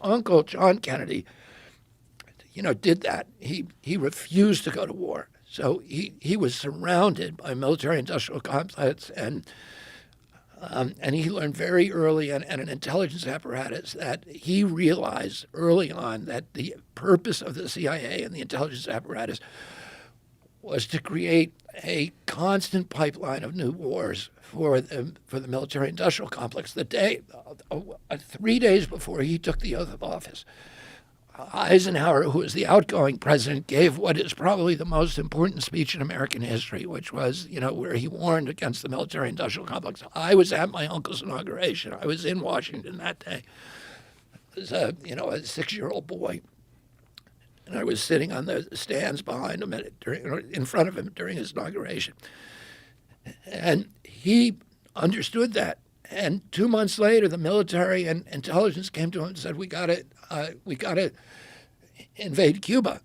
uncle, John Kennedy, did that. He refused to go to war. So he was surrounded by military-industrial complex, and he learned very early and an intelligence apparatus that he realized early on that the purpose of the CIA and the intelligence apparatus was to create a constant pipeline of new wars for the military-industrial complex. 3 days before he took the oath of office, Eisenhower, who was the outgoing president, gave what is probably the most important speech in American history, which was, where he warned against the military-industrial complex. I was at my uncle's inauguration. I was in Washington that day. I was a 6-year-old boy, and I was sitting on the stands behind him, in front of him during his inauguration. And he understood that. And 2 months later, the military and intelligence came to him and said, "We got to invade Cuba."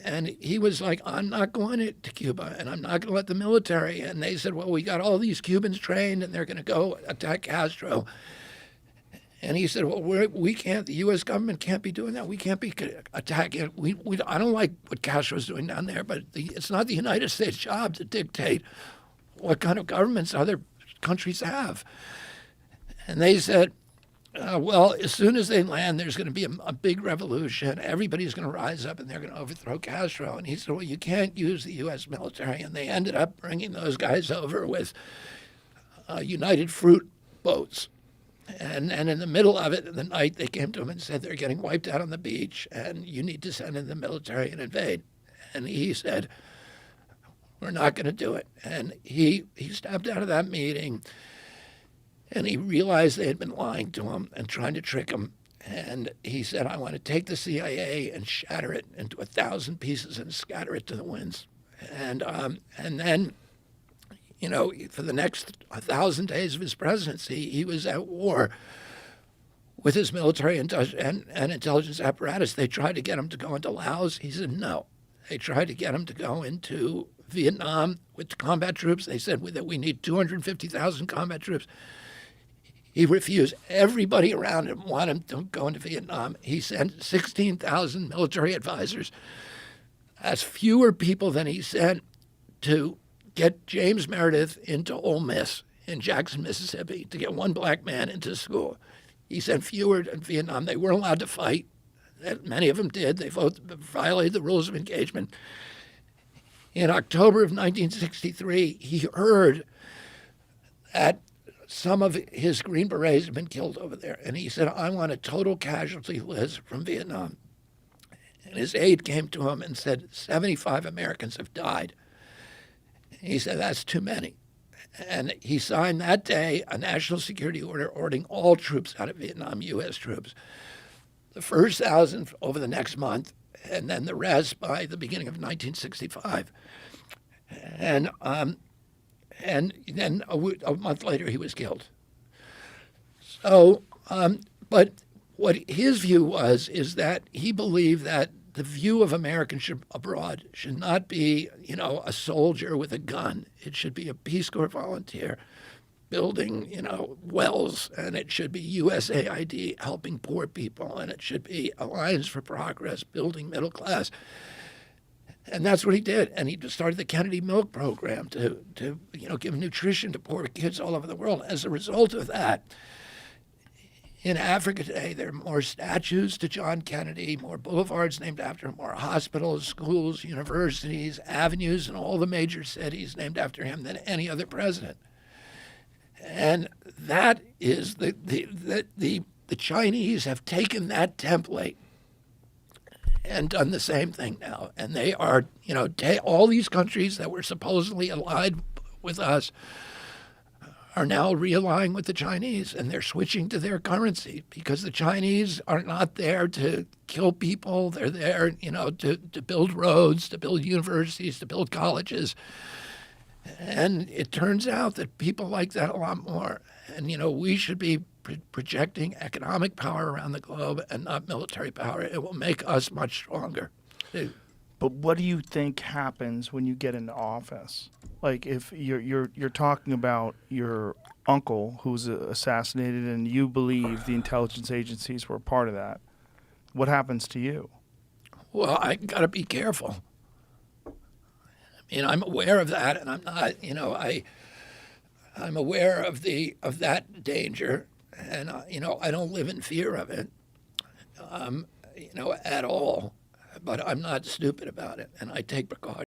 And he was like, "I'm not going to Cuba, and I'm not going to let the military." And they said, "Well, we got all these Cubans trained, and they're going to go attack Castro." And he said, "Well, we can't. The U.S. government can't be doing that. We can't be attacking. I don't like what Castro's doing down there, but it's not the United States' job to dictate what kind of governments other countries have." And they said, well, as soon as they land, there's going to be a big revolution. Everybody's going to rise up, and they're going to overthrow Castro. And he said, "Well, you can't use the U.S. military." And they ended up bringing those guys over with United Fruit boats. And in the middle of it, in the night, they came to him and said, "They're getting wiped out on the beach, and you need to send in the military and invade." And he said, "We're not going to do it." And he stepped out of that meeting, and he realized they had been lying to him and trying to trick him. And he said, "I want to take the CIA and shatter it into 1,000 pieces and scatter it to the winds." And then, for the next 1,000 days of his presidency, he was at war with his military and intelligence apparatus. They tried to get him to go into Laos. He said no. They tried to get him to go into Vietnam with combat troops. They said that we need 250,000 combat troops. He refused. Everybody around him wanted him to go into Vietnam. He sent 16,000 military advisors. That's fewer people than he sent to get James Meredith into Ole Miss in Jackson, Mississippi, to get one black man into school. He sent fewer in Vietnam. They weren't allowed to fight. Many of them did. They violated the rules of engagement. In October of 1963, he heard that some of his Green Berets had been killed over there. And he said, "I want a total casualty list from Vietnam." And his aide came to him and said, 75 Americans have died. He said, "That's too many." And he signed that day a national security order ordering all troops out of Vietnam, U.S. troops. The first 1,000 over the next month, and then the rest by the beginning of 1965. And then a month later, he was killed. So, but what his view is that he believed that the view of Americans abroad should not be, a soldier with a gun. It should be a Peace Corps volunteer building, wells, and it should be USAID helping poor people, and it should be Alliance for Progress building middle class. And that's what he did. And he started the Kennedy Milk Program to give nutrition to poor kids all over the world. As a result of that, in Africa today, there are more statues to John Kennedy, more boulevards named after him, more hospitals, schools, universities, avenues in all the major cities named after him than any other president. And that is the Chinese have taken that template and done the same thing now. And they are, all these countries that were supposedly allied with us are now realigning with the Chinese, and they're switching to their currency because the Chinese are not there to kill people. They're there, to build roads, to build universities, to build colleges. And it turns out that people like that a lot more. And, we should be projecting economic power around the globe and not military power. It will make us much stronger. But what do you think happens when you get into office? Like if you're talking about your uncle who was assassinated and you believe the intelligence agencies were a part of that. what happens to you? Well, I got to be careful. I mean, I'm aware of that, and I'm not. I'm aware of that danger, and I don't live in fear of it, at all. But I'm not stupid about it, and I take precautions.